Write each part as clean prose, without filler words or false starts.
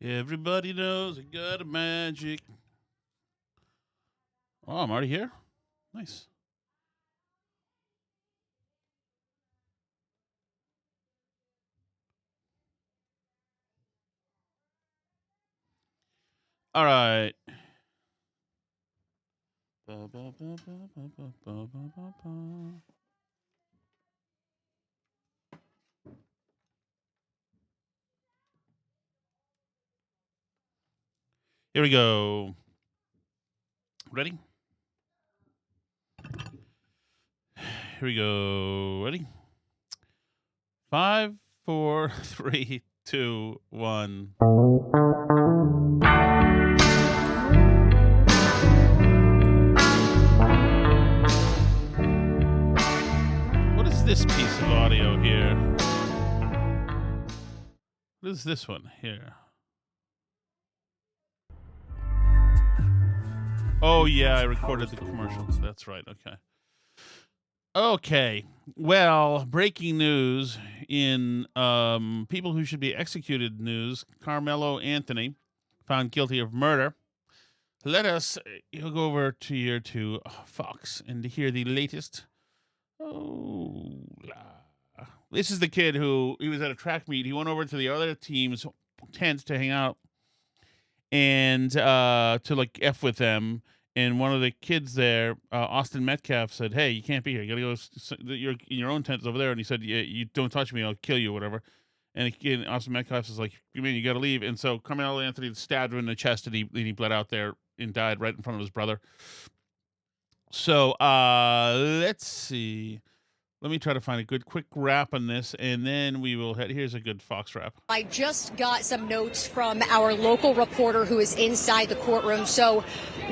Everybody knows I got a magic. Oh, I'm already here? Nice. All right. Here we go. Ready? Here we go. Ready? 5, 4, 3, 2, 1. What is this piece of audio here? What is this one here? Oh, yeah, I recorded the commercials. That's right. Okay. Okay. Well, breaking news in people who should be executed news. Karmelo Anthony found guilty of murder. Let us go over to Fox and to hear the latest. This is the kid who, he was at a track meet. He went over to the other team's tent to hang out and to like F with them. And one of the kids there, Austin Metcalf, said, "Hey, you can't be here. You got to go. You're in your own tent over there." And he said, "Yeah, you don't touch me. I'll kill you, whatever." And again, Austin Metcalf is like, "You mean you got to leave?" And so Karmelo Anthony stabbed him in the chest, and he bled out there and died right in front of his brother. So let's see. Let me try to find a good quick wrap on this, and then we will head. Here's a good Fox wrap. I just got some notes from our local reporter who is inside the courtroom. So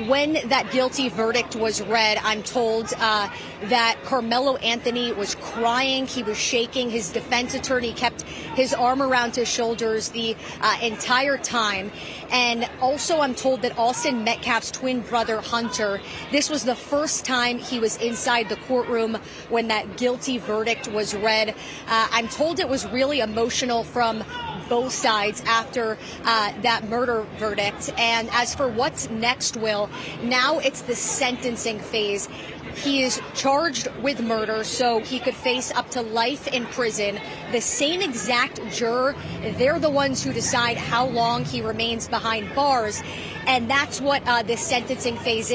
when that guilty verdict was read, I'm told that Karmelo Anthony was crying. He was shaking. His defense attorney kept his arm around his shoulders the entire time. And also I'm told that Austin Metcalf's twin brother, Hunter, this was the first time he was inside the courtroom when that guilty verdict was read. I'm told it was really emotional from both sides after that murder verdict. And as for what's next, Will, now it's the sentencing phase. He is charged with murder, so he could face up to life in prison. The same exact juror, they're the ones who decide how long he remains behind bars. And that's what this sentencing phase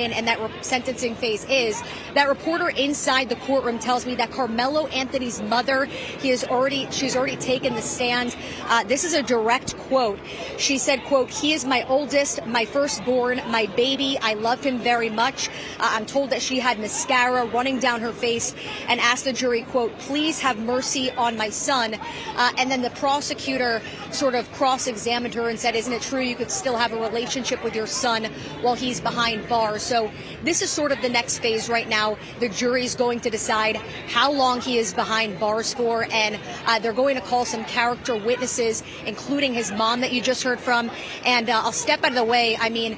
sentencing phase is. That reporter inside the courtroom tells me that Karmelo Anthony's mother, she's already taken the stand. This is a direct quote. She said, quote, "He is my oldest, my firstborn, my baby. I love him very much." I'm told that she had mascara running down her face and asked the jury, quote, "Please have mercy on my son." And then the prosecutor sort of cross-examined her and said, "Isn't it true you could still have a relationship with your son while he's behind bars?" So this is sort of the next phase right now. The jury's going to decide how long he is behind bars for, and they're going to call some character witnesses, including his mom that you just heard from. And I'll step out of the way. I mean,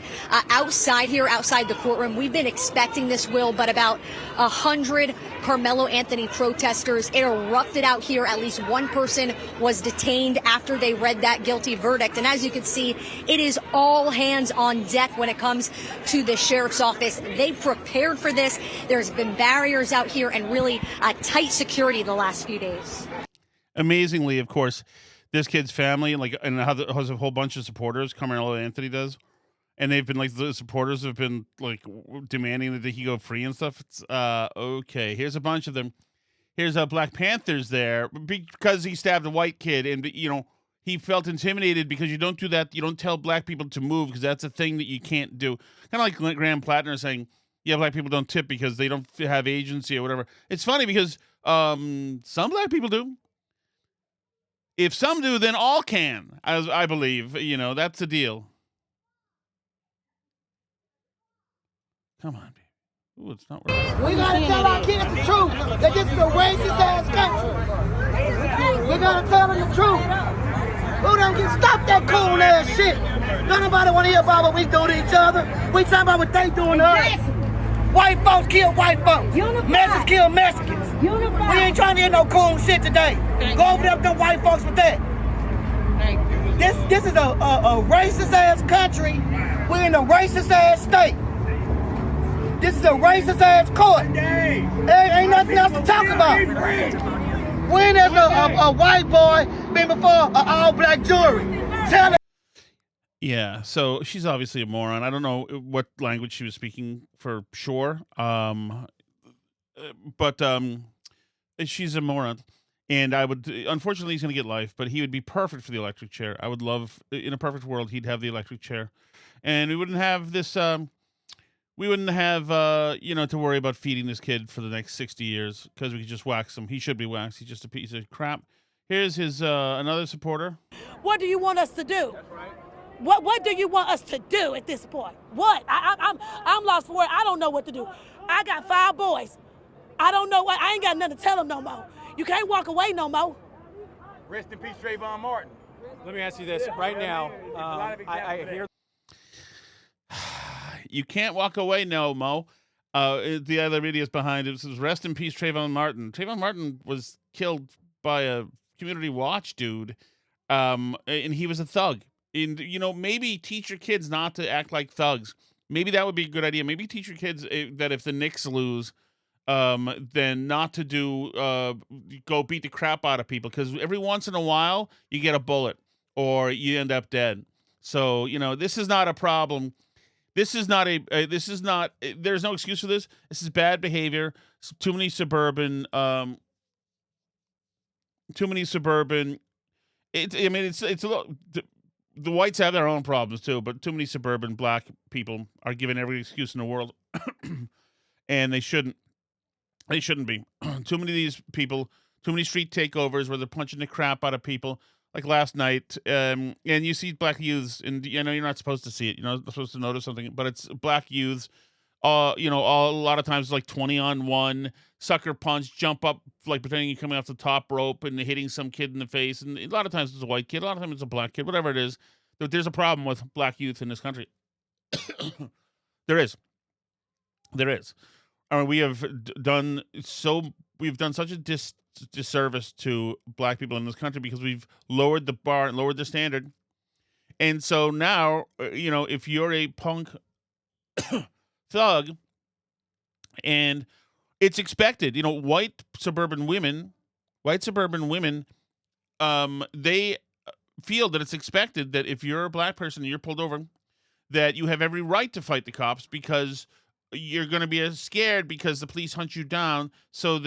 outside the courtroom, we've been expecting this, Will, but about 100 Karmelo Anthony protesters, it erupted out here. At least one person was detained after they read that guilty verdict. And as you can see, it is all hands on deck when it comes to the sheriff's office. They prepared for this. There's been barriers out here and really tight security the last few days. Amazingly, of course, this kid's family and has a whole bunch of supporters. Karmelo Anthony does. And they've been the supporters have been demanding that he go free and stuff. It's okay. Here's a bunch of them. Here's Black Panthers there because he stabbed a white kid, and he felt intimidated because you don't do that. You don't tell black people to move because that's a thing that you can't do. Kind of like Graham Plattner saying, "Yeah, black people don't tip because they don't have agency or whatever." It's funny because some black people do. If some do, then all can. As I believe, that's the deal. Come on, baby. Ooh, it's not working. We gotta tell our kids the truth. That this is a racist ass country. We gotta tell them the truth. Who don't get stop that cool ass shit? Don't nobody want to hear about what we do to each other. We talking about what they doing to us. White folks kill white folks. Mexicans kill Mexicans. We ain't trying to hear no cool shit today. Go over there with them white folks with that. This is a racist ass country. We're in a racist ass state. This is a racist ass court. There ain't nothing else to talk about. When has a white boy been before an all black jury? Tell it. Yeah, so she's obviously a moron. I don't know what language she was speaking for sure. But she's a moron. And I would, unfortunately, he's going to get life, but he would be perfect for the electric chair. I would love, in a perfect world, he'd have the electric chair. And we wouldn't have this, we wouldn't have, to worry about feeding this kid for the next 60 years because we could just wax him. He should be waxed. He's just a piece of crap. Here's his, another supporter. What do you want us to do? What do you want us to do at this point? What? I'm lost for words. I don't know what to do. I got 5 boys. I don't know what. I ain't got nothing to tell them no more. You can't walk away no more. Rest in peace, Trayvon Martin. Let me ask you this right now. I hear. You can't walk away, no, Mo. The other videos behind it says, rest in peace, Trayvon Martin. Trayvon Martin was killed by a Community Watch dude, and he was a thug. And, maybe teach your kids not to act like thugs. Maybe that would be a good idea. Maybe teach your kids that if the Knicks lose, then not to do go beat the crap out of people, because every once in a while you get a bullet or you end up dead. So this is not a problem. There's no excuse for this. This is bad behavior. Too many suburban. It's a little. The whites have their own problems too, but too many suburban black people are given every excuse in the world, and they shouldn't. They shouldn't be. Too many of these people, too many street takeovers where they're punching the crap out of people. Like last night, and you see black youths, and you're not supposed to see it. You're not supposed to notice something, but it's black youths. A lot of times like 20-on-1, sucker punch, jump up like pretending you're coming off the top rope and hitting some kid in the face. And a lot of times it's a white kid, a lot of times it's a black kid, whatever it is. There's a problem with black youth in this country. There is. We've done such a disservice to black people in this country because we've lowered the bar and lowered the standard. And so now, if you're a punk thug, and it's expected, white suburban women, they feel that it's expected that if you're a black person and you're pulled over, that you have every right to fight the cops because you're going to be scared because the police hunt you down. So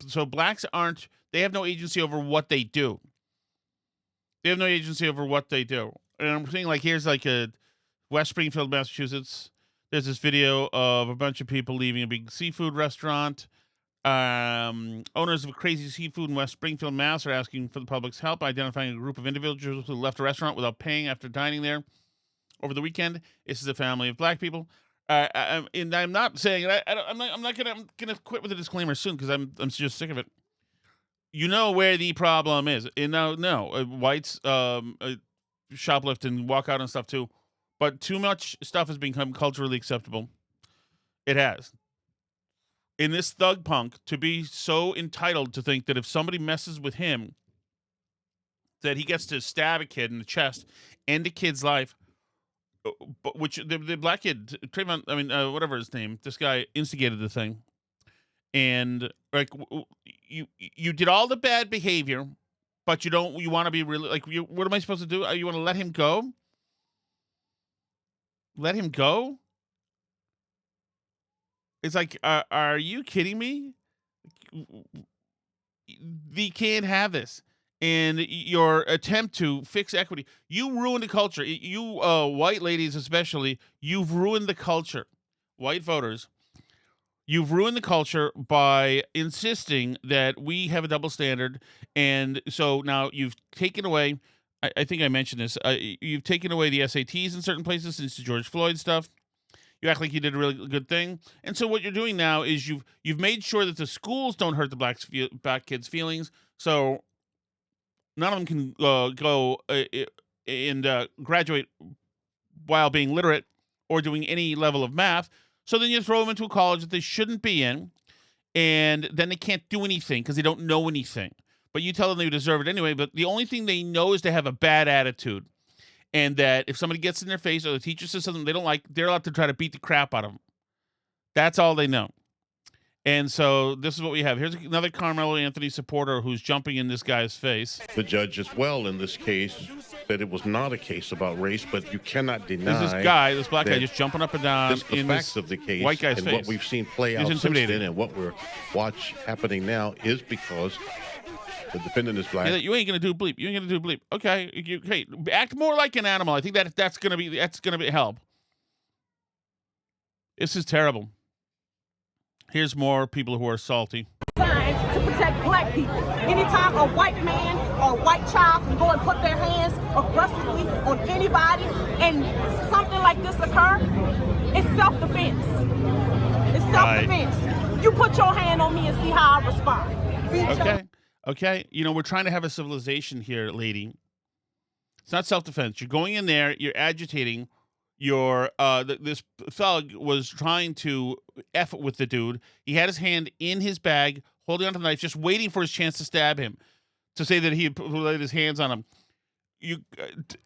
so blacks they have no agency over what they do. And I'm saying, like, here's like a West Springfield, Massachusetts. There's this video of a bunch of people leaving a big seafood restaurant. Owners of Crazy Seafood in West Springfield, Mass. are asking for the public's help identifying a group of individuals who left a restaurant without paying after dining there over the weekend. This is a family of black people. And I'm not saying I'm not gonna quit with a disclaimer soon because I'm just sick of it. You know where the problem is, and whites shoplift and walk out and stuff too, but too much stuff has become culturally acceptable. It has. In this thug punk to be so entitled to think that if somebody messes with him, that he gets to stab a kid in the chest, end a kid's life. But which the black kid Trayvon, whatever his name, this guy instigated the thing, and like you did all the bad behavior, but you want to be really like what am I supposed to do? You want to let him go? Let him go? It's like, are you kidding me? We can't have this. And your attempt to fix equity, you ruined the culture. You white ladies especially, you've ruined the culture. White voters, you've ruined the culture by insisting that we have a double standard. And so now you've taken away, I think I mentioned this, you've taken away the SATs in certain places since the George Floyd stuff. You act like you did a really good thing. And so what you're doing now is you've made sure that the schools don't hurt the black kids' feelings. So none of them can go and graduate while being literate or doing any level of math. So then you throw them into a college that they shouldn't be in, and then they can't do anything because they don't know anything. but you tell them they deserve it anyway. But the only thing they know is to have a bad attitude. And that if somebody gets in their face or the teacher says something they don't like, they're allowed to try to beat the crap out of them. That's all they know. And so this is what we have. Here's another Karmelo Anthony supporter who's jumping in this guy's face. The judge as well in this case said it was not a case about race, but you cannot deny There's this guy, this black guy, just jumping up and down the in facts this of the case white guy's and face. what we've seen play out since then and what we're happening now is because the defendant is black. You ain't gonna do bleep. You ain't gonna do bleep. Okay, hey, act more like an animal. I think that's gonna be help. This is terrible. Here's more people who are salty. To protect black people. Anytime a white man or a white child can go and put their hands aggressively on anybody and something like this occur, it's self-defense. It's self-defense. You put your hand on me and see how I respond. Okay. You know, we're trying to have a civilization here, lady. It's not self-defense. You're going in there, you're agitating. This thug was trying to F with the dude. He had his hand in his bag, holding onto the knife, just waiting for his chance to stab him, to say that he had laid his hands on him.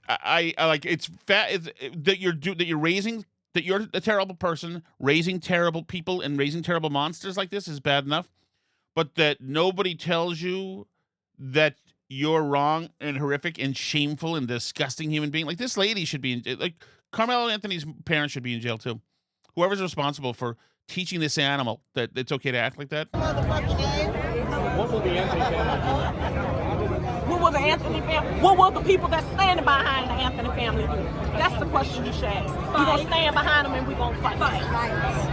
I like it's that you're a terrible person, raising terrible people and raising terrible monsters like this is bad enough, but that nobody tells you that you're wrong and horrific and shameful and disgusting human being. Like this lady should be in, like Karmelo Anthony's parents should be in jail too. Whoever's responsible for teaching this animal that it's okay to act like that. What will the Anthony family do? What will the Anthony family? What will the people that's standing behind the Anthony family do? That's the question you should ask. We're gonna stand behind them and we're gonna fight.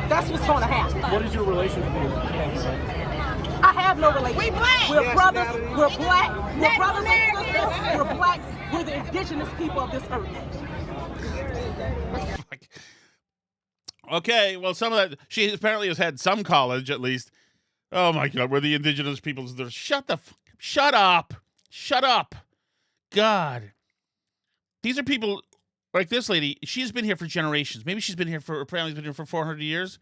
That's what's gonna happen. What is your relationship with Anthony? I have no relationship. We're brothers. We're black. We're brothers and sisters. We're blacks. We're the indigenous people of this earth. Okay, well, some of that, she apparently has had some college at least. Oh my God, we're the indigenous peoples. Shut up. God. These are people like this lady. She's been here for generations. Maybe her family's been here for 400 years.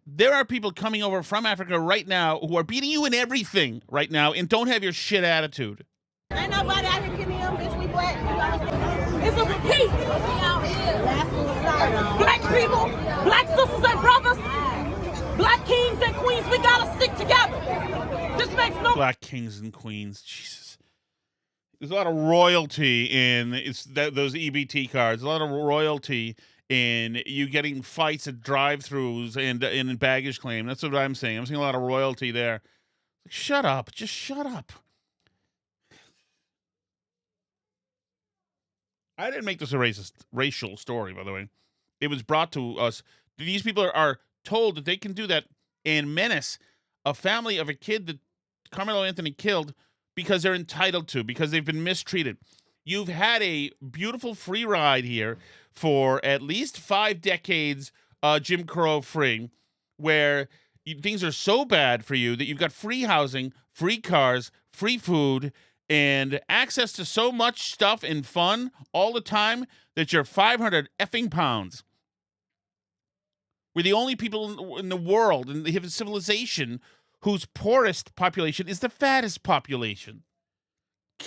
There are people coming over from Africa right now who are beating you in everything right now and don't have your shit attitude. Ain't nobody out here killing him, bitch. We black. It's a repeat. Black people, black sisters and brothers, black kings and queens, we gotta stick together. This makes no Black kings and queens. Jesus. There's a lot of royalty in those EBT cards. A lot of royalty in you getting fights at drive-thrus and in baggage claim. That's what I'm saying. I'm seeing a lot of royalty there. Shut up. Just shut up. I didn't make this a racial story, by the way. It was brought to us. These people are told that they can do that and menace a family of a kid that Karmelo Anthony killed because they're entitled to, because they've been mistreated. You've had a beautiful free ride here for at least 5 decades, Jim Crow free, where things are so bad for you that you've got free housing, free cars, free food, and access to so much stuff and fun all the time that you're 500 effing pounds. We're the only people in the world, in the civilization, whose poorest population is the fattest population.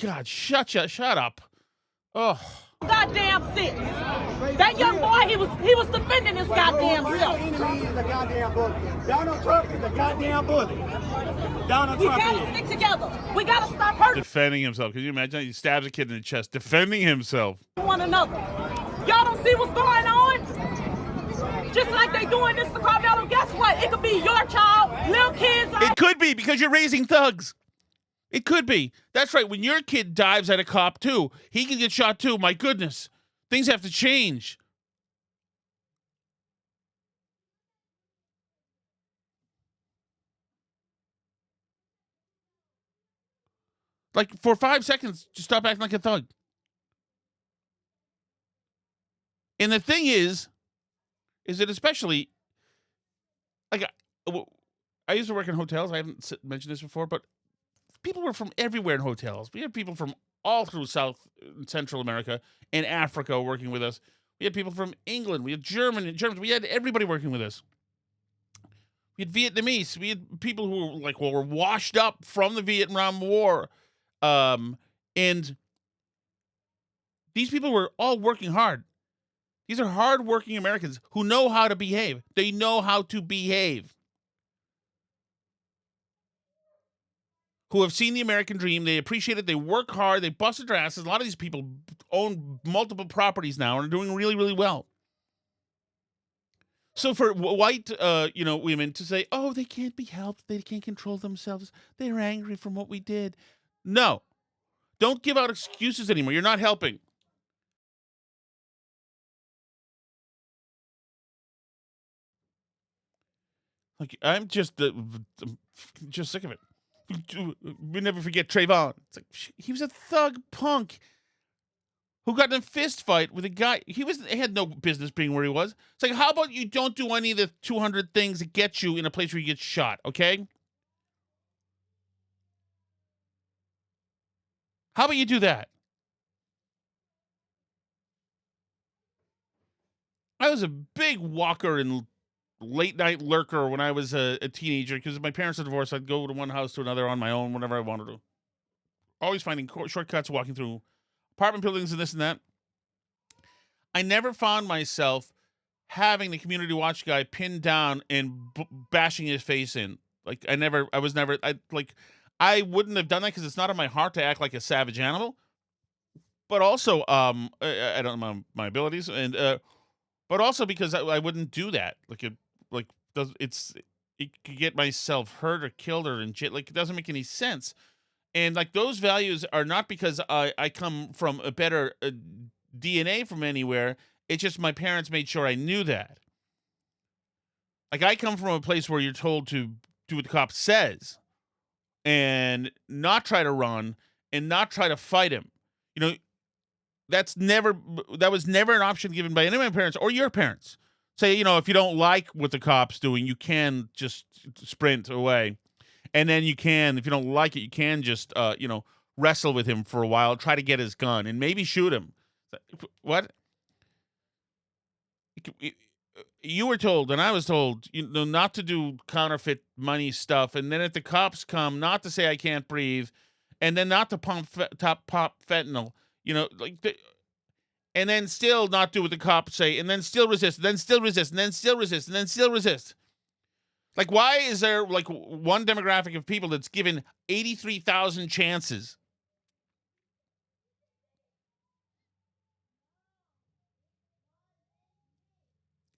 God, shut up. Oh. goddamn sense. That young boy, he was defending his goddamn self. Donald Trump is a goddamn bully. Donald We Trump gotta is. stick together. We gotta stop hurting Defending himself. Can you imagine? He stabs a kid in the chest. Defending himself. one another. Y'all don't see what's going on? Just like they doing this to Karmelo, guess what? It could be your child, little kids. It could be because you're raising thugs. It could be. That's right. When your kid dives at a cop too, he can get shot too. My goodness. Things have to change. Like, for 5 seconds, just stop acting like a thug. And the thing is that especially, like, I used to work in hotels. I haven't mentioned this before, but people were from everywhere in hotels. We had people from all through South and Central America and Africa working with us. We had people from England. We had Germans. We had everybody working with us. We had Vietnamese. We had people who were washed up from the Vietnam War And these people were all working hard. These are hard-working Americans who know how to behave. They know how to behave. Who have seen the American dream. They appreciate it. They work hard. They busted their asses. A lot of these people own multiple properties now and are doing really, really well. So for white, women to say, "Oh, they can't be helped. They can't control themselves. They're angry from what we did." No, don't give out excuses anymore. You're not helping. Like I'm just sick of it. We never forget Trayvon. It's like he was a thug punk who got in a fist fight with a guy. He had no business being where he was. It's like, how about you don't do any of the 200 things that get you in a place where you get shot, okay? How about you do that? I was a big walker and late night lurker when I was a teenager because my parents are divorced. I'd go to one house to another on my own whenever I wanted to. Always finding shortcuts, walking through apartment buildings and this and that. I never found myself having the community watch guy pinned down and bashing his face in. Like I wouldn't have done that because it's not in my heart to act like a savage animal. But also, I don't know my abilities, and but also because I wouldn't do that. It could get myself hurt or killed or in jail. Like it doesn't make any sense. And like those values are not because I come from a better DNA from anywhere. It's just my parents made sure I knew that. Like I come from a place where you're told to do what the cop says and not try to run and not try to fight him. That was never an option given by any of my parents or your parents. Say, if you don't like what the cop's doing, you can just sprint away. And then you can, if you don't like it, you can just, wrestle with him for a while, try to get his gun, and maybe shoot him. What? You were told, and I was told, not to do counterfeit money stuff, and then if the cops come, not to say I can't breathe, and then not to pop fentanyl, and then still not do what the cops say, and then still resist, and then still resist, and then still resist, and then still resist. Like, why is there, like, one demographic of people that's given 83,000 chances?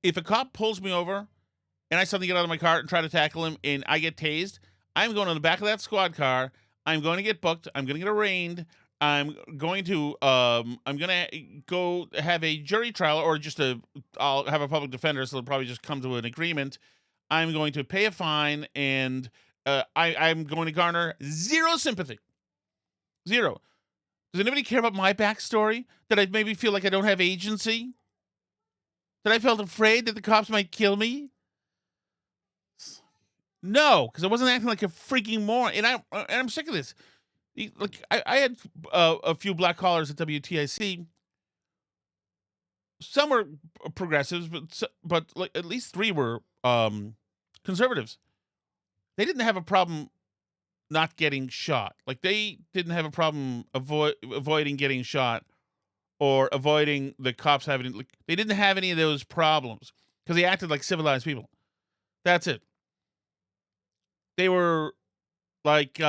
If a cop pulls me over and I suddenly get out of my car and try to tackle him and I get tased, I'm going on the back of that squad car. I'm going to get booked. I'm going to get arraigned. I'm going to go have a jury trial or I'll have a public defender, so they'll probably just come to an agreement. I'm going to pay a fine, and I'm going to garner zero sympathy. Zero. Does anybody care about my backstory? That I maybe feel like I don't have agency? That I felt afraid that the cops might kill me? No, because I wasn't acting like a freaking moron, and I'm sick of this. Like I had a few black collars at WTIC. Some were progressives, but like at least 3 were conservatives. They didn't have a problem not getting shot. Like they didn't have a problem avoiding getting shot or avoiding the cops having. Like, they didn't have any of those problems because they acted like civilized people. That's it. They were like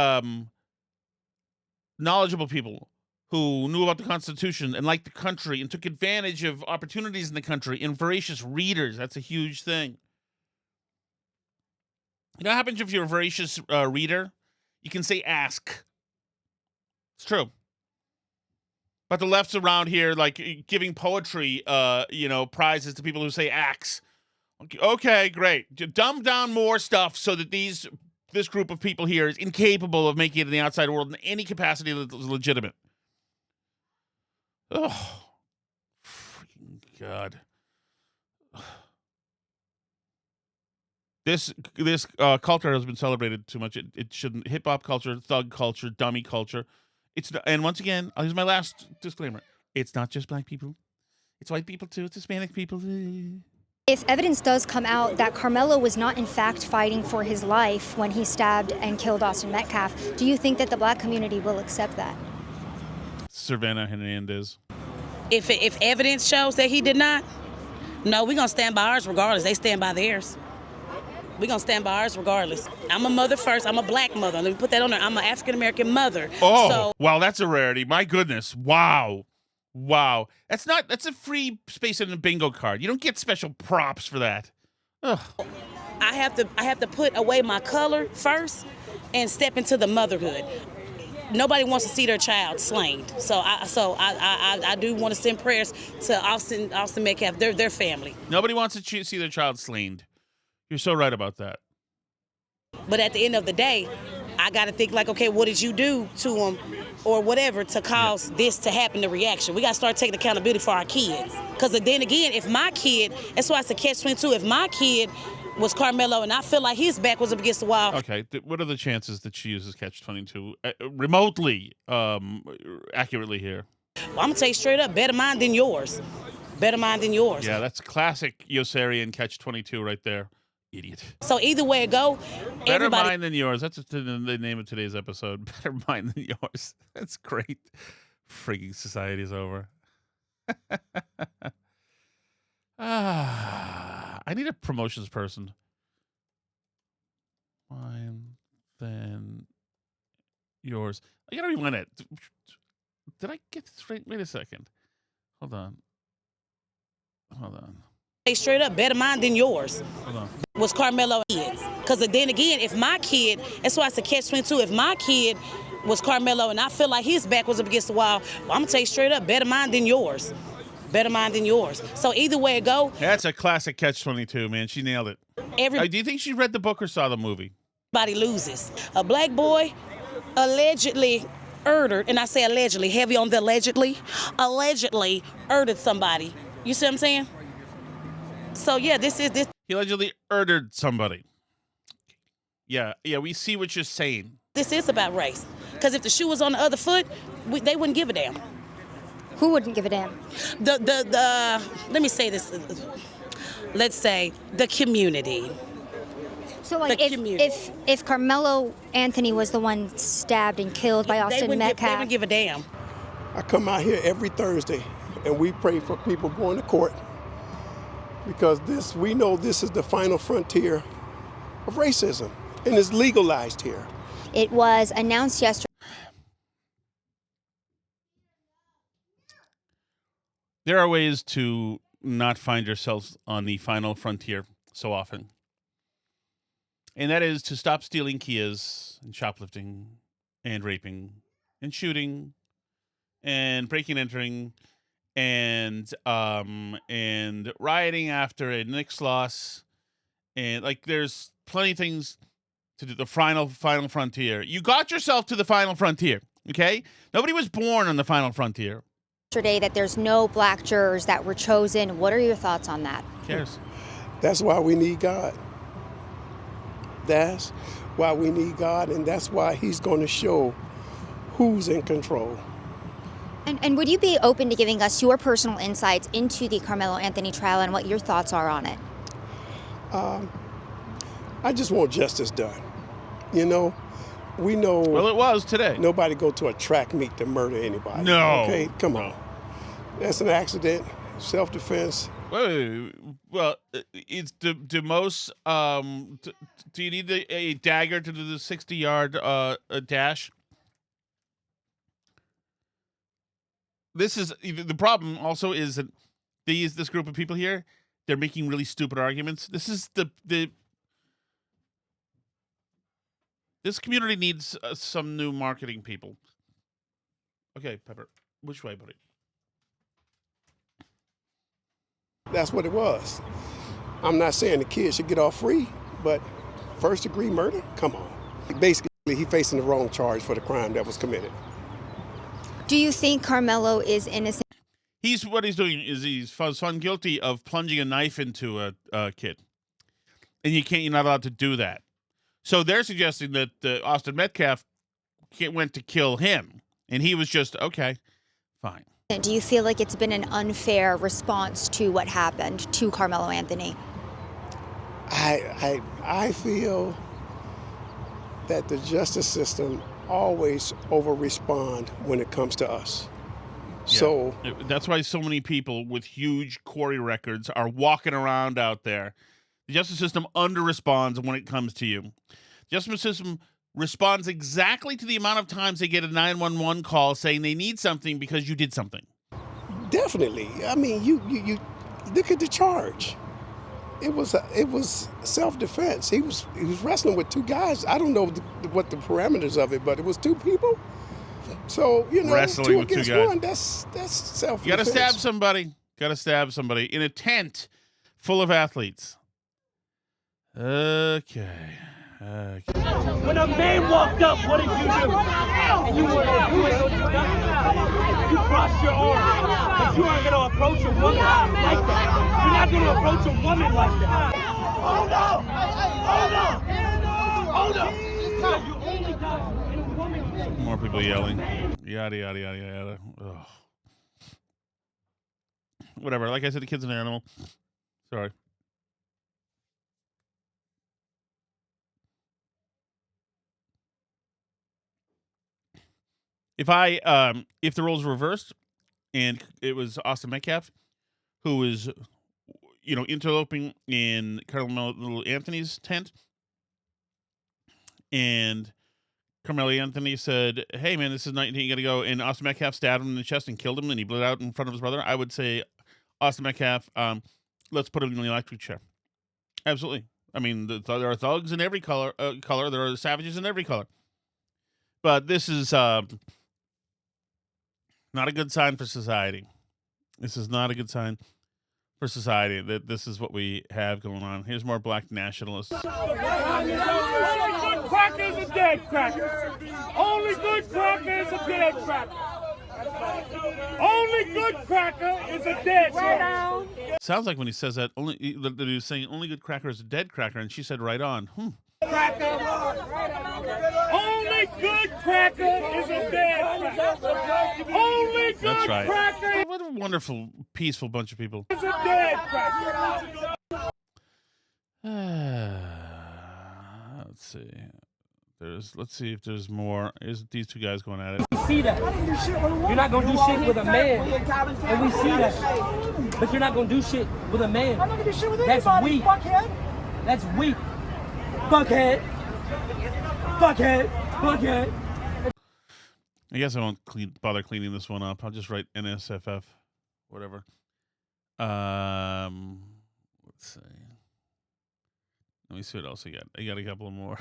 knowledgeable people who knew about the Constitution and liked the country and took advantage of opportunities in the country, and voracious readers. That's a huge thing. You know what happens if you're a voracious reader? You can say ask. It's true. But the left's around here, like, giving poetry, prizes to people who say ax. Okay, great. Dumb down more stuff so that this group of people here is incapable of making it in the outside world in any capacity that is legitimate. Oh, freaking God. This culture has been celebrated too much. It shouldn't. Hip hop culture, thug culture, dummy culture. And once again, I'll use my last disclaimer. It's not just black people. It's white people too. It's Hispanic people. If evidence does come out that Karmelo was not in fact fighting for his life when he stabbed and killed Austin Metcalf, do you think that the black community will accept that? Savannah Hernandez. If evidence shows that he did not, no, we're going to stand by ours regardless. They stand by theirs. We're going to stand by ours regardless. I'm a mother first. I'm a black mother. Let me put that on there. I'm an African-American mother. Oh, wow, that's a rarity. My goodness. Wow. That's a free space in a bingo card. You don't get special props for that. Ugh. I have to put away my color first and step into the motherhood. Nobody wants to see their child slain. So I do want to send prayers to Austin Metcalf, their family. Nobody wants to see their child slain. You're so right about that. But at the end of the day, I got to think like, okay, what did you do to him or whatever to cause this to happen, the reaction? We got to start taking accountability for our kids. Because then again, if my kid, that's why it's a catch-22, if my kid was Karmelo and I feel like his back was up against the wall. Okay, what are the chances that she uses catch-22 remotely, accurately here? Well, I'm going to tell you straight up, better mine than yours. Better mine than yours. Yeah, that's classic Yosarian catch-22 right there. Idiot. So either way it go, better mine than yours. That's just the name of today's episode. Better mine than yours. That's great. Freaking society is over. I need a promotions person. Mine than yours. I gotta rewind it. Did I get this right? Wait a second. Hold on. Hey, straight up, better mine than yours. Hold on. Was Karmelo kids. Because then again, if my kid, that's why it's a catch-22, if my kid was Karmelo and I feel like his back was up against the wall, well, I'm going to tell you straight up, better mine than yours. Better mine than yours. So either way it go. That's a classic catch-22, man. She nailed it. Do you think she read the book or saw the movie? Everybody loses. A black boy allegedly murdered, and I say allegedly, heavy on the allegedly murdered somebody. You see what I'm saying? So yeah, this. He allegedly murdered somebody. Yeah, we see what you're saying. This is about race. Because if the shoe was on the other foot, they wouldn't give a damn. Who wouldn't give a damn? Let me say this. Let's say the community. So like if Karmelo Anthony was the one stabbed and killed by Austin Metcalf. They wouldn't give a damn. I come out here every Thursday and we pray for people going to court. Because we know this is the final frontier of racism, and it's legalized here. It was announced yesterday. There are ways to not find yourselves on the final frontier so often. And that is to stop stealing Kias and shoplifting and raping and shooting and breaking and entering and rioting after a Knicks loss, and like there's plenty of things to do. The final frontier. You got yourself to the final frontier, okay? Nobody was born on the final frontier. Yesterday that there's no black jurors that were chosen. What are your thoughts on that? Who cares? That's why we need God. That's why we need God, and that's why He's going to show who's in control. And would you be open to giving us your personal insights into the Karmelo Anthony trial and what your thoughts are on it? I just want justice done. You know, we know. Well, it was today. Nobody go to a track meet to murder anybody. No. Okay, come on. That's an accident, self-defense. Well, it's the most. Do you need a dagger to do the 60-yard dash? This is the problem. Also, is that this group of people here, they're making really stupid arguments. This is this community needs some new marketing people. Okay, Pepper, which way, buddy? That's what it was. I'm not saying the kid should get off free, but first-degree murder? Come on. Basically, he's facing the wrong charge for the crime that was committed. Do you think Karmelo is innocent? What he's doing is he's found guilty of plunging a knife into a kid, and you're not allowed to do that. So they're suggesting that Austin Metcalf went to kill him, and he was just okay, fine. Do you feel like it's been an unfair response to what happened to Karmelo Anthony? I feel that the justice system always over-respond when it comes to us. Yeah. So that's why so many people with huge Corey records are walking around out there. The justice system under-responds when it comes to you. The justice system responds exactly to the amount of times they get a 911 call saying they need something because you did something. definitely, I mean, you look at the charge. It was self-defense. He was wrestling with two guys. I don't know what the parameters of it, but it was two people. So wrestling two with against two guys. one. That's self-defense. You got to stab somebody. Got to stab somebody in a tent full of athletes. Okay. When a man walked up, what did you do? And you were you crossed your arms, but you aren't gonna approach a woman like that. You're not gonna approach a woman like that. Hold up! Hold up! You only got in a woman. More people yelling. Yada yada yada yada. Ugh. Whatever. Like I said, the kid's an animal. Sorry. If the roles were reversed and it was Austin Metcalf who was, interloping in Karmelo Anthony's tent, and Karmelo Anthony said, "Hey man, this is 19, you gotta go," and Austin Metcalf stabbed him in the chest and killed him, and he bled out in front of his brother, I would say, Austin Metcalf, let's put him in the electric chair. Absolutely. I mean, there are thugs in every color. There are savages in every color. But this is not a good sign for society. This is not a good sign for society that this is what we have going on. Here's more black nationalists. Only good cracker is a dead cracker. Only good cracker is a dead cracker. Only good cracker is a dead cracker. Sounds like when he says that, he was saying only good cracker is a dead cracker, and she said right on. Cracker. Only good cracker is a dead cracker. Only good That's right. cracker What a wonderful, peaceful bunch of people. is a dead cracker. Let's see. Let's see if there's more. Here's these two guys going at it. We see that. You're not going to do shit with a man. And we see that. But you're not going to do shit with a man. I'm not going to do shit with anybody, weak. Fuckhead. That's weak. Fuckhead. Fuckhead. Fuckhead. I guess I won't bother cleaning this one up. I'll just write NSFW, whatever. Let's see. Let me see what else I got. I got a couple more.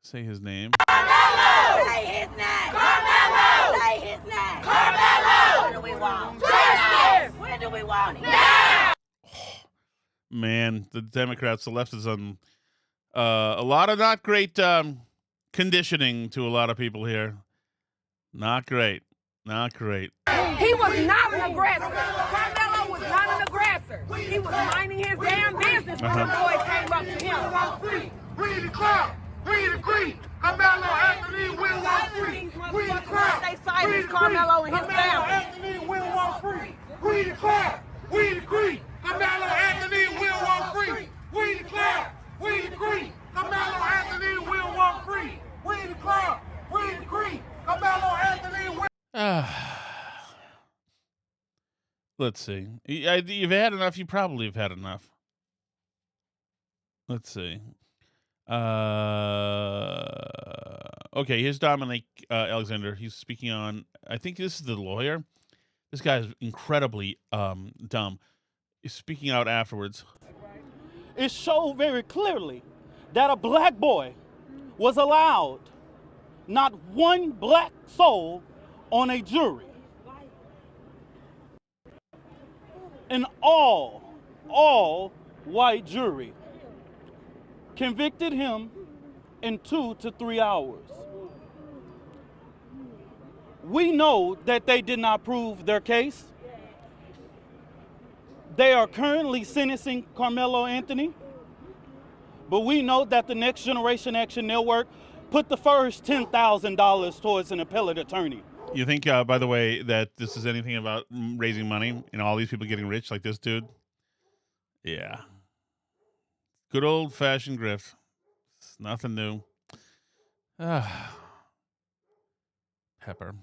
Say his name. Karmelo! Say his name! Karmelo! Say his name! Karmelo! When do we want justice? When do we want it? Now! Man, the Democrats, the left is on a lot of not great conditioning to a lot of people here. Not great. Not great. He was not an aggressor. Karmelo was not an aggressor. He was minding his damn business when the boys came up to him. We the crowd. We agree. Karmelo Anthony will walk free. We the crowd. They silenced Karmelo and his family. Anthony will walk free. We the crowd. We agree. Karmelo Anthony will walk free. We the crowd. We agree. Karmelo Anthony will walk free. We the crowd. We agree. Karmelo Anthony will. Let's see. You've had enough. You probably have had enough. Let's see. Okay, here's Dominic Alexander. He's speaking on, I think this is the lawyer. This guy is incredibly dumb. He's speaking out afterwards. It showed very clearly that a black boy was allowed not one black soul on a jury. An all white jury convicted him in 2 to 3 hours. We know that they did not prove their case. They are currently sentencing Karmelo Anthony, but we know that the Next Generation Action Network put the first $10,000 towards an appellate attorney. You think, by the way, that this is anything about raising money and all these people getting rich like this dude? Yeah. Good old-fashioned grift. It's nothing new. Pepper.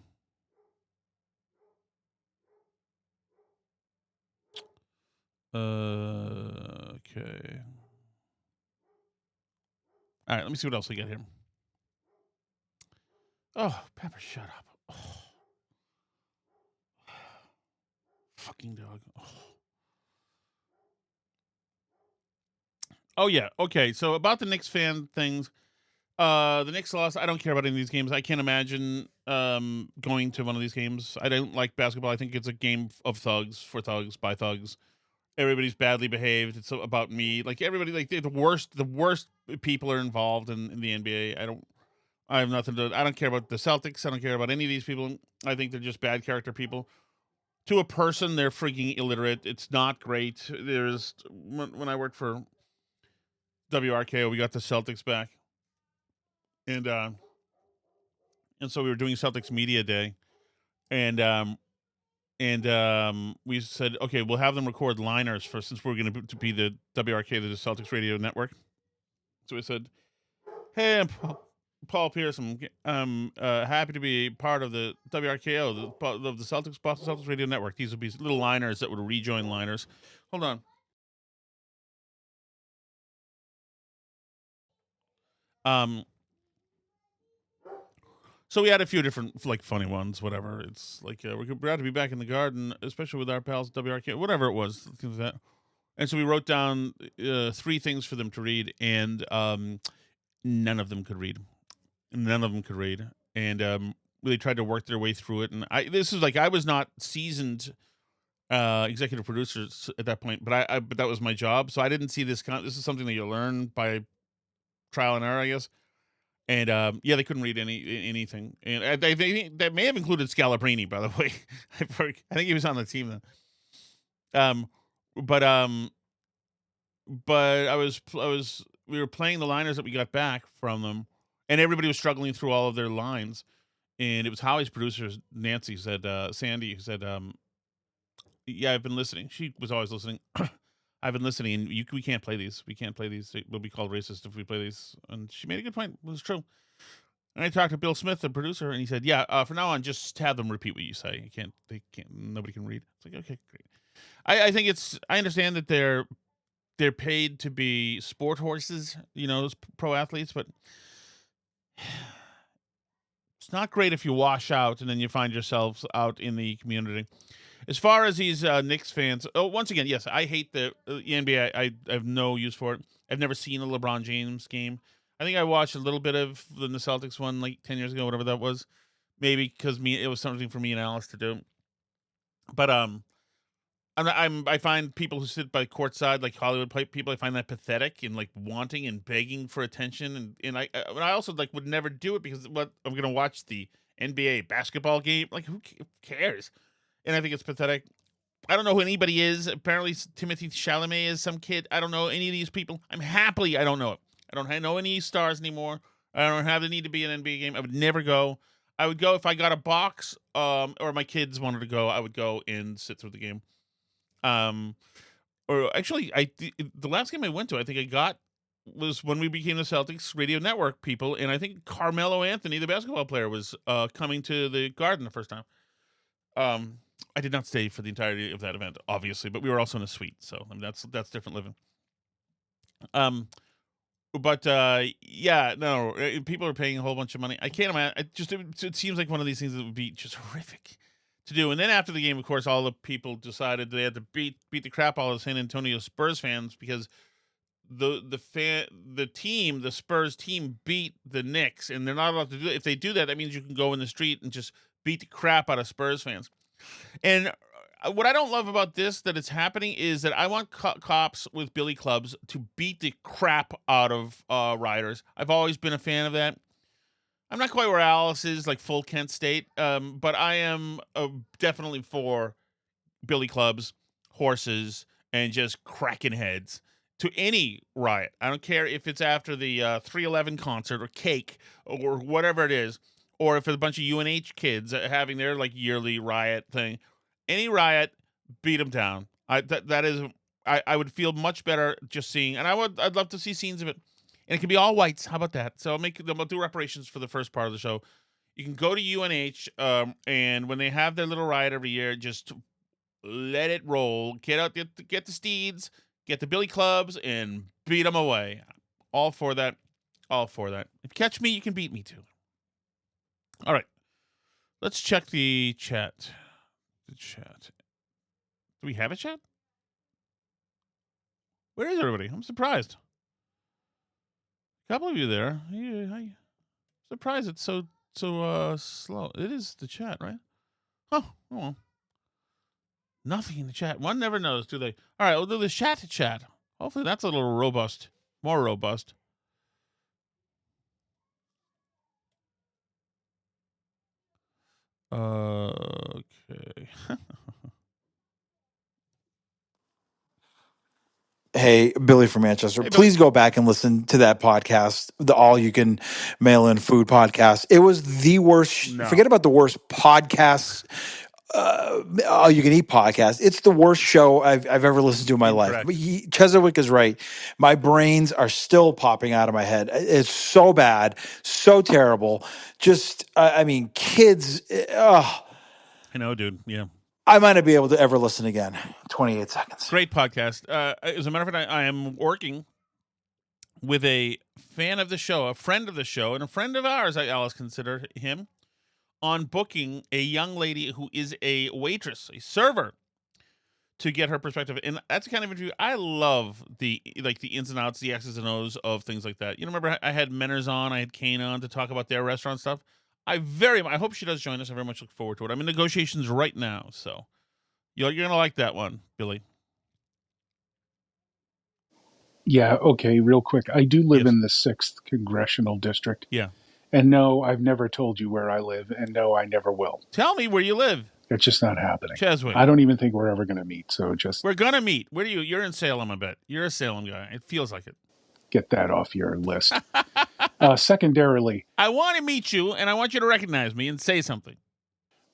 Okay. All right, let me see what else we got here. Oh, Pepper, shut up. Oh. Fucking dog. Oh, yeah. Okay, so about the Knicks fan things. The Knicks lost. I don't care about any of these games. I can't imagine going to one of these games. I don't like basketball. I think it's a game of thugs, for thugs, by thugs. Everybody's badly behaved. It's about me. Like everybody, like the worst people are involved in the NBA. I have nothing to. I don't care about the Celtics. I don't care about any of these people. I think they're just bad character people. To a person, they're freaking illiterate. It's not great. There's when I worked for WRKO, we got the Celtics back, and so we were doing Celtics Media Day, and we said, okay, we'll have them record liners since we're going to be the WRK, the Celtics Radio Network. So we said, hey, I'm Paul Pierce. I'm happy to be part of the WRKO, of the Celtics, Boston Celtics Radio Network. These would be little liners that would rejoin liners. Hold on. So we had a few different, like, funny ones, whatever. It's like, we're glad to be back in the garden, especially with our pals at WRK, whatever it was. Things like that. And so we wrote down 3 things for them to read, and none of them could read. And really tried to work their way through it. And this is like, I was not seasoned executive producers at that point, but but that was my job. So I didn't see this this is something that you learn by trial and error, I guess. And they couldn't read anything, and they that may have included Scalabrini, by the way. I think he was on the team then. But we were playing the liners that we got back from them, and everybody was struggling through all of their lines. And it was Howie's producers, Nancy said, Sandy, who said, "Yeah, I've been listening." She was always listening. I've been listening, and we can't play these. We can't play these. We'll be called racist if we play these. And she made a good point. It was true. And I talked to Bill Smith, the producer, and he said, "Yeah, from now on, just have them repeat what you say. They can't. Nobody can read." It's like, okay, great. I think I understand that they're paid to be sport horses, as pro athletes, but it's not great if you wash out and then you find yourselves out in the community. As far as these Knicks fans, once again, yes, I hate the NBA. I have no use for it. I've never seen a LeBron James game. I think I watched a little bit of the Celtics one like 10 years ago, whatever that was. Maybe because it was something for me and Alice to do. But I find people who sit by courtside, like Hollywood people, I find that pathetic and like wanting and begging for attention. And I also like would never do it because I'm going to watch the NBA basketball game. Like who cares? And I think it's pathetic. I don't know who anybody is. Apparently, Timothy Chalamet is some kid. I don't know any of these people. I don't know it. I don't know any stars anymore. I don't have the need to be an NBA game. I would never go. I would go if I got a box or my kids wanted to go. I would go and sit through the game. Or actually, the last game I went to, I think I got was when we became the Celtics Radio Network people. And I think Karmelo Anthony, the basketball player, was coming to the Garden the first time. I did not stay for the entirety of that event, obviously, but we were also in a suite, so I mean, that's different living. People are paying a whole bunch of money. I can't imagine. It seems like one of these things that would be just horrific to do. And then after the game, of course, all the people decided they had to beat the crap out of the San Antonio Spurs fans because the Spurs team beat the Knicks, and they're not allowed to do it. If they do that, that means you can go in the street and just beat the crap out of Spurs fans. And what I don't love about this, that it's happening, is that I want cops with billy clubs to beat the crap out of riders. I've always been a fan of that. I'm not quite where Alice is, like full Kent State, but I am definitely for billy clubs, horses, and just cracking heads. to any riot. I don't care if it's after the 311 concert or Cake or whatever it is, or if it's a bunch of UNH kids having their like yearly riot thing. Any riot, beat them down. I would feel much better just seeing, and I'd love to see scenes of it, and it can be all whites. How about that? So I'll do reparations for the first part of the show. You can go to UNH, and when they have their little riot every year, just let it roll. Get out, get the steeds, get the billy clubs, and beat them away. All for that. All for that. If you catch me, you can beat me too. All right. Let's check the chat. The chat. Do we have a chat? Where is everybody? I'm surprised. A couple of you there. I'm surprised it's so slow. It is the chat, right? Oh well. Nothing in the chat. One never knows, do they? All right, we'll do the chat to chat. Hopefully that's a little robust. More robust. Okay. Hey, Billy from Manchester. Hey, please go back and listen to that podcast, the All You Can Mail In Food podcast. It was the worst. No. Forget about the worst podcasts. All You Can Eat podcast. It's the worst show I've ever listened to in my life. But Cheswick is right. My brains are still popping out of my head. It's so bad, so terrible. Just, I mean, kids. I know, dude. Yeah. I might not be able to ever listen again. 28 seconds. Great podcast. As a matter of fact, I am working with a fan of the show, a friend of the show, and a friend of ours, I always consider him, on booking a young lady who is a waitress, a server, to get her perspective. And that's the kind of interview I love, the ins and outs, the X's and O's of things like that. You know, remember I had Menners on, I had Kane on to talk about their restaurant stuff. I hope she does join us. I very much look forward to it. I'm in negotiations right now, so you're going to like that one, Billy. Yeah, okay, real quick. I do live in the 6th Congressional District. Yeah. And no, I've never told you where I live, and no, I never will. Tell me where you live. It's just not happening. Cheswick. I don't even think we're ever going to meet, so just... We're going to meet. Where are you? You're in Salem, I bet. You're a Salem guy. It feels like it. Get that off your list. Secondarily... I want to meet you, and I want you to recognize me and say something.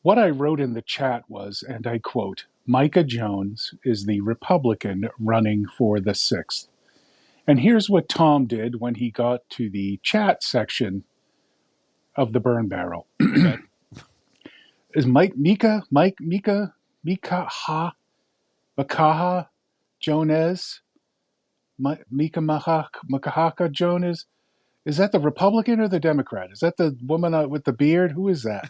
What I wrote in the chat was, and I quote, Micah Jones is the Republican running for the 6th. And here's what Tom did when he got to the chat section of the burn barrel. Is Micah Jones, Mika Makahaka Jones, is that the Republican or the Democrat? Is that the woman with the beard? Who is that?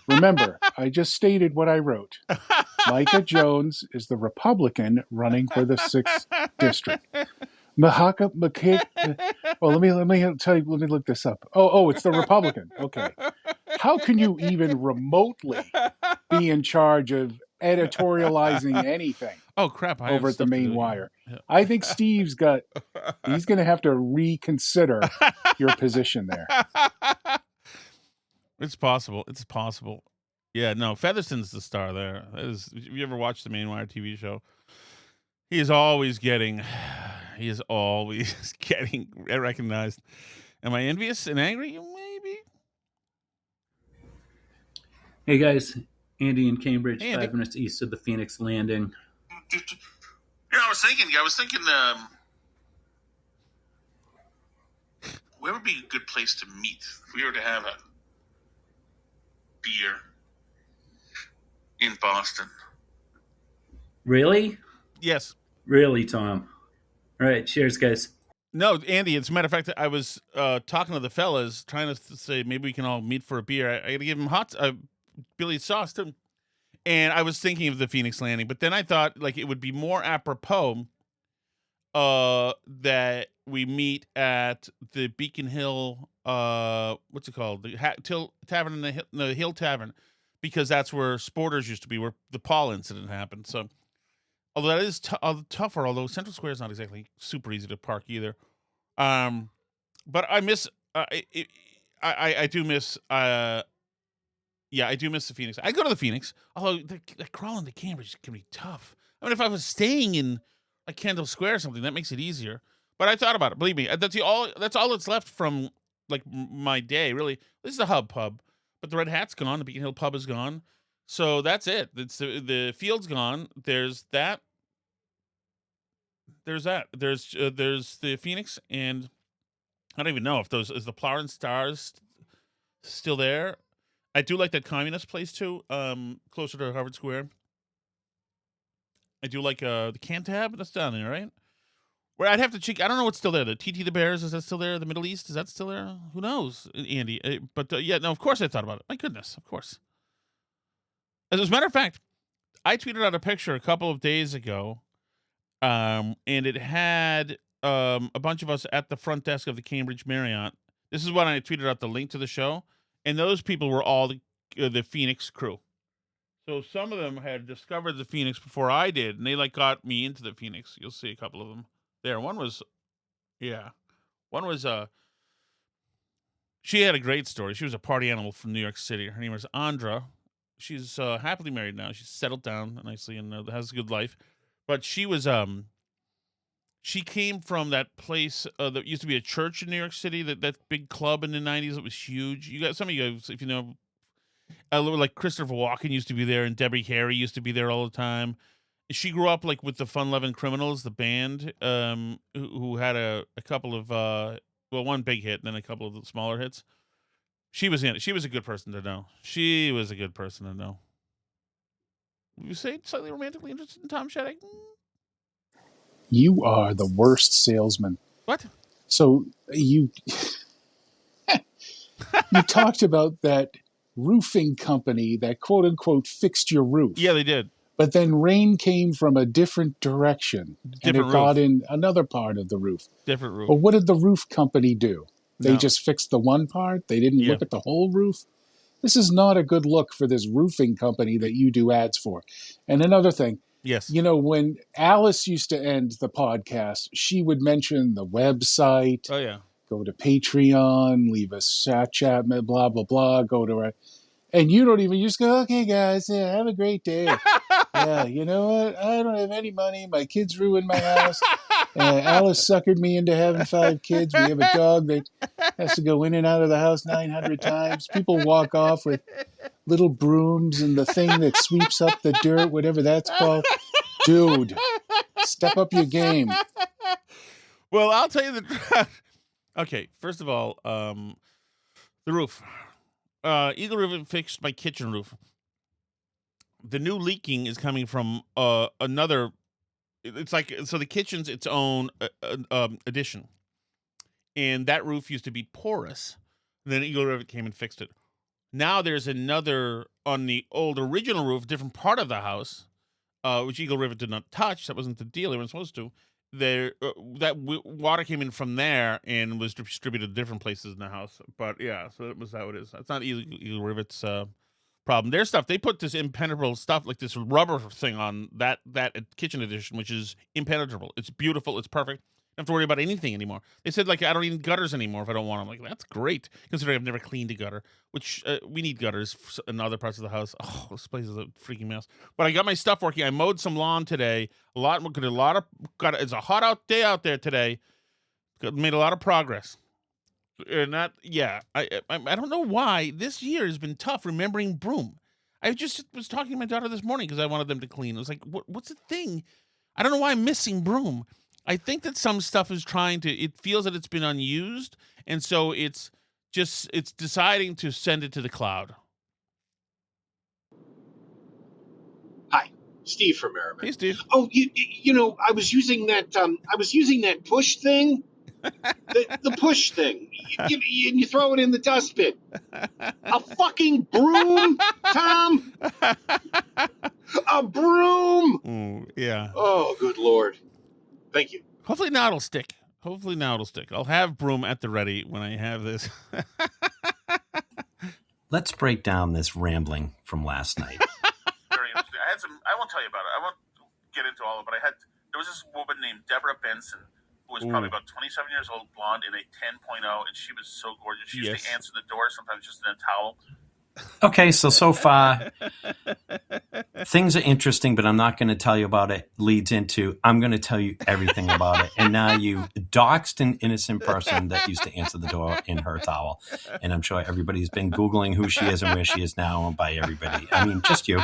Remember, I just stated what I wrote. Micah Jones is the Republican running for the 6th district. Well, let me tell you. Let me look this up. Oh, it's the Republican. Okay. How can you even remotely be in charge of editorializing anything? Oh crap! Over at the main wire. Yeah. I think Steve's got. He's going to have to reconsider your position there. It's possible. It's possible. Yeah. No, Featherston's the star there. Have you ever watched the Main Wire TV show? He is always getting recognized. Am I envious and angry? Maybe. Hey guys, Andy in Cambridge, hey, Andy. 5 minutes east of the Phoenix Landing. Yeah, I was thinking, where would be a good place to meet if we were to have a beer in Boston? Really? Yes. Really, Tom. All right, cheers, guys. No, Andy, as a matter of fact, I was talking to the fellas, trying to say maybe we can all meet for a beer. I got to give them Billy sauce, too. And I was thinking of the Phoenix Landing, but then I thought like it would be more apropos that we meet at the Beacon Hill, what's it called? The Tavern in the Hill Tavern, because that's where Sporters used to be, where the Paul incident happened. So, although that is tougher, although Central Square is not exactly super easy to park either. But I miss, I do miss, yeah, I do miss the Phoenix. I go to the Phoenix, although the crawling to Cambridge can be tough. I mean, if I was staying in like Kendall Square or something. That makes it easier. But I thought about it. Believe me, that's all that's left from like my day. Really, this is the Hub Pub, but the Red Hat's gone. The Beacon Hill Pub is gone. So that's it. It's the field's gone. There's that. There's that. There's the Phoenix, and I don't even know if is the Flower and Stars still there. I do like that communist place too, closer to Harvard Square. I do like the Cantab. That's down there, right? Where I'd have to check. I don't know what's still there. The TT the Bears, is that still there? The Middle East, is that still there? Who knows, Andy? But yeah, no, of course I thought about it. My goodness, of course. As a matter of fact, I tweeted out a picture a couple of days ago, and it had a bunch of us at the front desk of the Cambridge Marriott. This is when I tweeted out the link to the show, and those people were all the Phoenix crew. So some of them had discovered the Phoenix before I did, and they like got me into the Phoenix. You'll see a couple of them there. One was she had a great story. She was a party animal from New York City. Her name was Andra. She's happily married now. She's settled down nicely and has a good life. But she was she came from that place that used to be a church in New York City, that big club in the 90s that was huge. You got some of you guys, if you know, like Christopher Walken used to be there, and Debbie Harry used to be there all the time. She grew up like with the Fun Lovin' Criminals, the band, who had a couple of one big hit and then a couple of smaller hits. She was in it. She was a good person to know. She was a good person to know. Would you say slightly romantically interested in Tom Shattuck? You are the worst salesman. What? So you talked about that roofing company that quote unquote fixed your roof. Yeah, they did. But then rain came from a different direction and it got in another part of the roof. Different roof. Well, what did the roof company do? They No. just fixed the one part? They didn't look at the whole roof? This is not a good look for this roofing company that you do ads for. And another thing. Yes. You know, when Alice used to end the podcast, she would mention the website. Oh, yeah. Go to Patreon, leave us chat, blah, blah, blah. Go to our... And you don't even, you just go, okay, guys, yeah, have a great day. Yeah, you know what? I don't have any money. My kids ruined my house. Alice suckered me into having 5 kids. We have a dog that has to go in and out of the house 900 times. People walk off with little brooms and the thing that sweeps up the dirt, whatever that's called. Dude, step up your game. Well, I'll tell you the... Okay, first of all, the roof. Eagle River fixed my kitchen roof. The new leaking is coming from another. It's like, so the kitchen's its own addition, and that roof used to be porous. Then Eagle River came and fixed it. Now there's another on the old original roof, different part of the house, which Eagle River did not touch. That wasn't the deal. They weren't supposed to. Water came in from there and was distributed to different places in the house. But yeah, so that was how it is. It's not Eagle Rivet's problem. Their stuff, they put this impenetrable stuff, like this rubber thing on that kitchen edition, which is impenetrable. It's beautiful. It's perfect. Don't have to worry about anything anymore. They said, like, I don't need gutters anymore if I don't want them. Like, that's great, considering I've never cleaned a gutter, which we need gutters in other parts of the house. Oh, this place is a freaking mess. But I got my stuff working. I mowed some lawn today. It's a hot out day out there today. Made a lot of progress. And that, yeah, I don't know why this year has been tough remembering broom. I just was talking to my daughter this morning because I wanted them to clean. I was like, what's the thing? I don't know why I'm missing broom. I think that some stuff is it feels that it's been unused, and so it's deciding to send it to the cloud. Hi, Steve from Merriman. Hey, Steve. Oh, you know, I was using that push thing, the push thing. You throw it in the dustbin. A fucking broom, Tom. A broom. Yeah. Oh, good Lord. Thank you. Hopefully now it'll stick. I'll have broom at the ready when I have this. Let's break down this rambling from last night. Very interesting. I won't tell you about it. I won't get into all of it, but there was this woman named Deborah Benson who was probably about 27 years old, blonde, in a 10.0, and she was so gorgeous. She used to answer the door sometimes just in a towel. Okay, so far, things are interesting, but I'm not going to tell you about it. Leads into, I'm going to tell you everything about it. And now you doxed an innocent person that used to answer the door in her towel. And I'm sure everybody's been Googling who she is and where she is now by everybody. I mean, just you.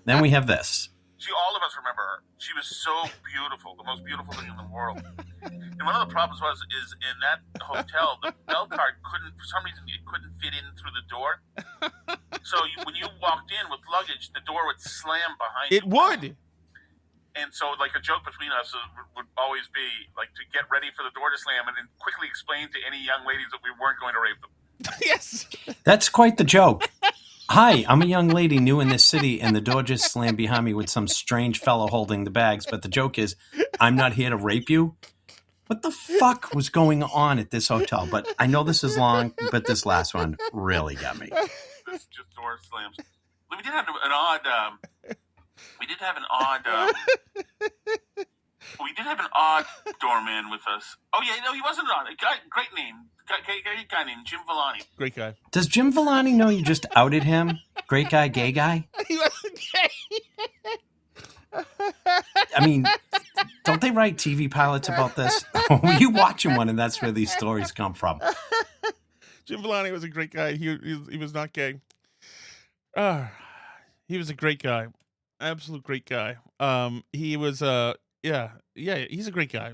Then we have this. See, all of us remember her. She was so beautiful, the most beautiful thing in the world. And one of the problems is in that hotel, the bell card for some reason, it couldn't fit in through the door. So when you walked in with luggage, the door would slam behind you. It would. And so, like, a joke between us would always be, like, to get ready for the door to slam and then quickly explain to any young ladies that we weren't going to rape them. Yes. That's quite the joke. Hi, I'm a young lady new in this city, and the door just slammed behind me with some strange fellow holding the bags. But the joke is, I'm not here to rape you. What the fuck was going on at this hotel? But I know this is long, but this last one really got me. This just door slams. We did have an odd. We did have an odd doorman with us. Oh yeah, no, he wasn't odd. A guy, great name. Great guy named Jim Villani. Great guy. Does Jim Villani know you just outed him? Great guy, gay guy? He wasn't gay. I mean, don't they write TV pilots about this? You watching one, and that's where these stories come from. Jim Villani was a great guy. He was not gay. He was a great guy. Absolute great guy. He was yeah, he's a great guy.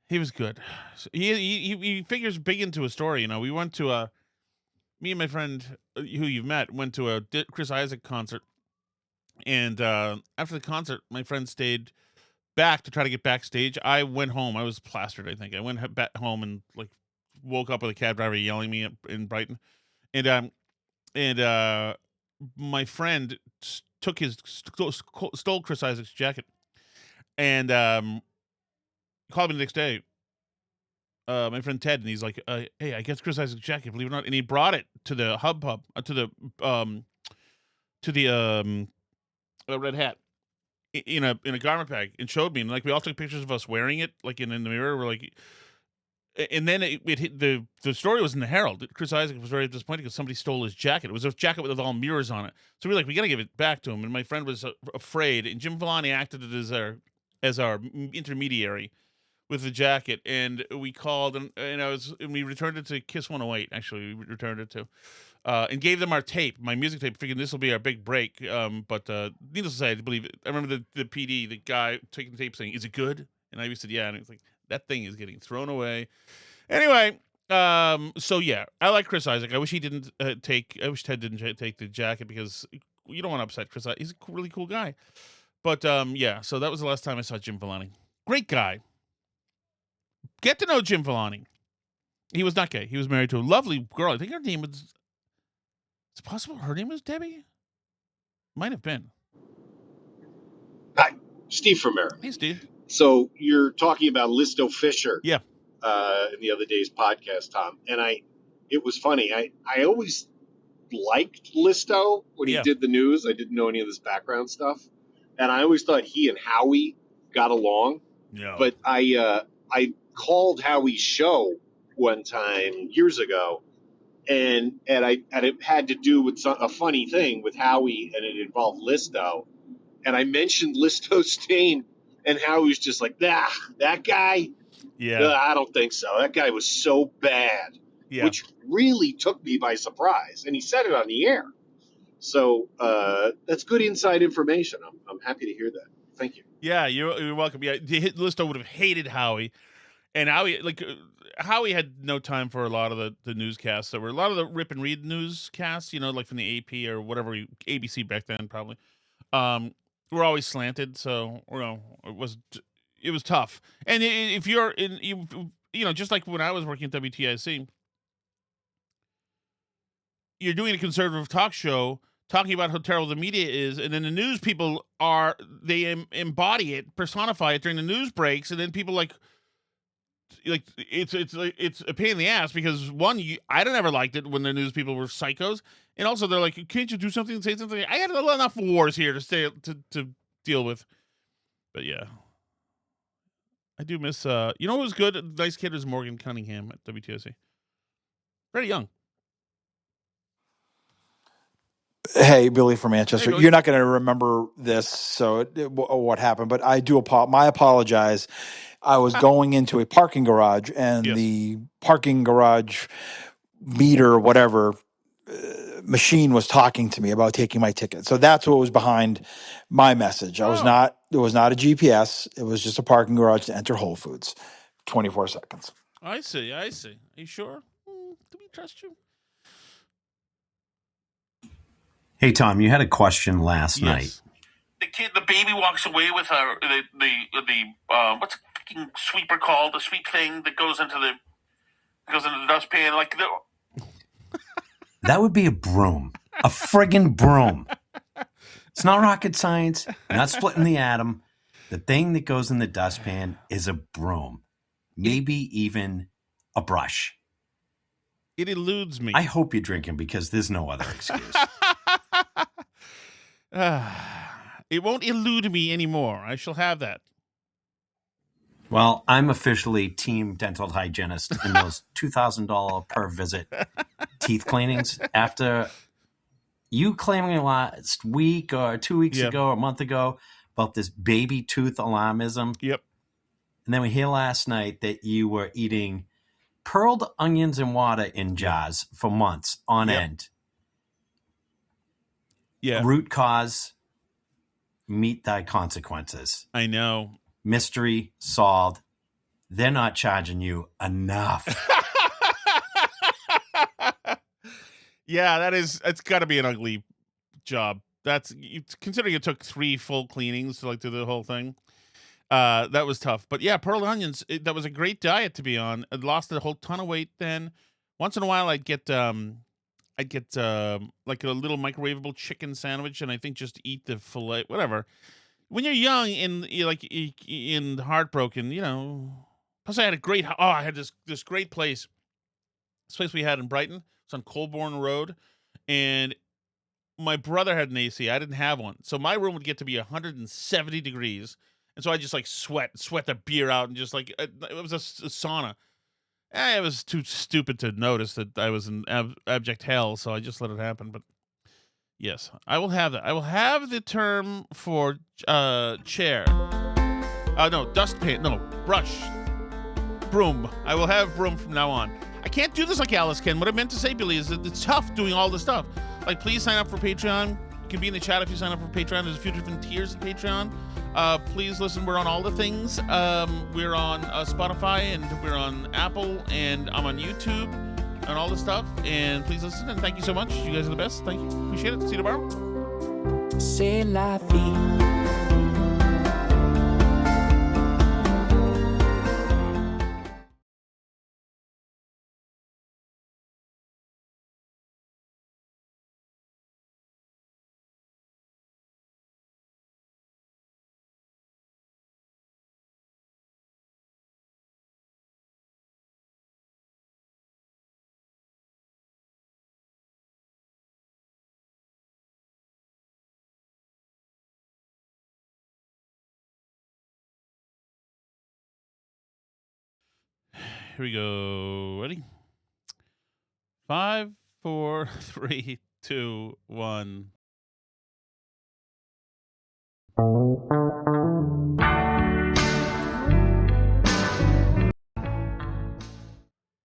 He was good. So he figures big into a story. You know, we went to me and my friend who you've met went to a Chris Isaak concert, and after the concert, my friend stayed back to try to get backstage. I went home. I was plastered, I think. I went back home and like woke up with a cab driver yelling at me in Brighton, and my friend took stole Chris Isaak's jacket, and called me the next day. My friend Ted, and he's like, "Hey, I guess Chris Isaac's jacket, believe it or not," and he brought it to the to the Red Hat in a garment bag and showed me, and like we all took pictures of us wearing it, like in the mirror. We're like, and then it hit, the story was in the Herald. Chris Isaak was very disappointed because somebody stole his jacket. It was a jacket with all mirrors on it. So we got to give it back to him. And my friend was afraid, and Jim Villani acted as our intermediary with the jacket. And we called, and we returned it to Kiss 108. Actually, we returned it to, and gave them our tape, my music tape, figuring this will be our big break. But needless to say, I believe it. I remember the PD, the guy taking the tape, saying, "Is it good?" And I said, "Yeah," and he was like, "That thing is getting thrown away." Anyway, so yeah, I like Chris Isaak. I wish he didn't I wish Ted didn't take the jacket because you don't want to upset Chris Isaak. He's a really cool guy. But yeah, so that was the last time I saw Jim Villani. Great guy. Get to know Jim Villani. He was not gay. He was married to a lovely girl. I think her name was. Is it possible her name was Debbie? Might have been. Hi, Steve from Maryland. Hey, Steve. So you're talking about Listo Fisher. Yeah. In the other day's podcast, Tom. And it was funny. I always liked Listo when he did the news. I didn't know any of this background stuff. And I always thought he and Howie got along. Yeah. But I called Howie's show one time years ago, and it had to do with a funny thing with Howie, and it involved Listo. And I mentioned Listo's name, and Howie was just like, that guy? Yeah. I don't think so. That guy was so bad, which really took me by surprise. And he said it on the air. So that's good inside information. I'm happy to hear that. Thank you. Yeah, you're welcome. Yeah, Listo would have hated Howie. And Howie had no time for a lot of the newscasts. There were a lot of the rip and read newscasts, like from the AP or whatever, ABC back then probably. Were always slanted, so it was tough. And if you're in, just like when I was working at WTIC, you're doing a conservative talk show talking about how terrible the media is, and then the news people embody it, personify it during the news breaks, and then people like it's a pain in the ass because one, I never liked it when the news people were psychos, and also they're like, can't you do something and say something? I had enough wars here to deal with. But yeah, I do miss. Who was good? A nice kid was Morgan Cunningham at WTSC. Very young. Hey, Billy from Hey, Manchester. Billy. You're not going to remember this, so what happened, but I do apologize. I was going into a parking garage, and Yes. the parking garage meter, whatever, machine was talking to me about taking my ticket. So that's what was behind my message. It was not a GPS. It was just a parking garage to enter Whole Foods. 24 seconds. I see. Are you sure? Do we trust you? Hey, Tom, you had a question last night. The baby walks away with her the what's the fucking sweeper called? The sweep thing that goes into the dustpan. Like That would be a broom. A friggin' broom. It's not rocket science. You're not splitting the atom. The thing that goes in the dustpan is a broom. Maybe even a brush. It eludes me. I hope you're drinking because there's no other excuse. It won't elude me anymore. I shall have that. Well, I'm officially team dental hygienist in those $2,000 per visit teeth cleanings. After you claiming last week or 2 weeks ago or a month ago about this baby tooth alarmism. Yep. And then we hear last night that you were eating pearled onions and water in jars for months on end. Yeah. Root cause, meet thy consequences. I know. Mystery solved. They're not charging you enough. Yeah, it's got to be an ugly job. Considering it took 3 full cleanings to do the whole thing. That was tough. But yeah, pearl onions, that was a great diet to be on. I lost a whole ton of weight then. Once in a while I'd get like a little microwavable chicken sandwich, and I think just eat the fillet, whatever. When you're young and heartbroken, Plus I had I had this great place. This place we had in Brighton. It's on Colborne Road, and my brother had an AC. I didn't have one, so my room would get to be 170 degrees, and so I just sweat the beer out, and just it was a sauna. It was too stupid to notice that I was in abject hell, so I just let it happen. But yes, I will have that. I will have the term for chair. No, dustpan. No, brush. Broom. I will have broom from now on. I can't do this like Alice can. What I meant to say, Billy, is that it's tough doing all this stuff. Please sign up for Patreon. You can be in the chat if you sign up for Patreon. There's a few different tiers of Patreon. Please listen. We're on all the things. We're on Spotify, and we're on Apple, and I'm on YouTube, and all this stuff. And please listen, and thank you so much. You guys are the best. Thank you. Appreciate it. See you tomorrow. C'est la vie. Here we go. Ready? 5, 4, 3, 2, 1.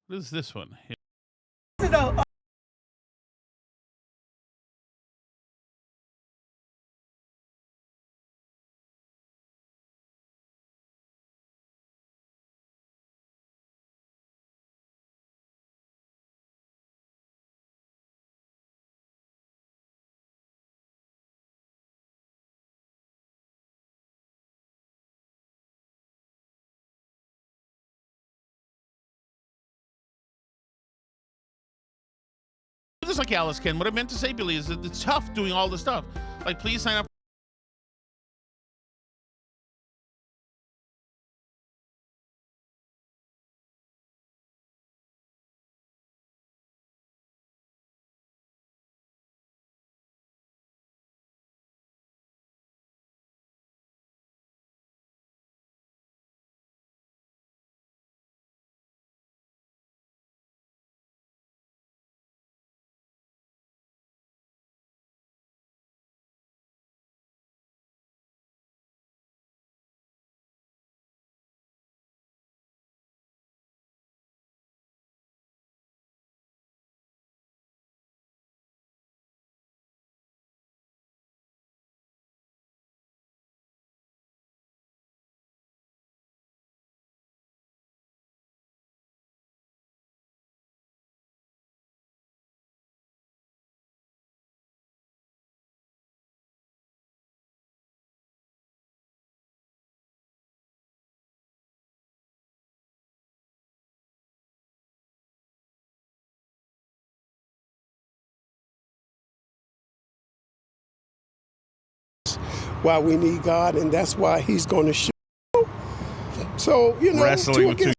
What is this one? This is a Just like Alice can. What I meant to say, Billy, is that it's tough doing all this stuff. Please sign up why we need God, and that's why he's going to show. So, you know, Wrestling with two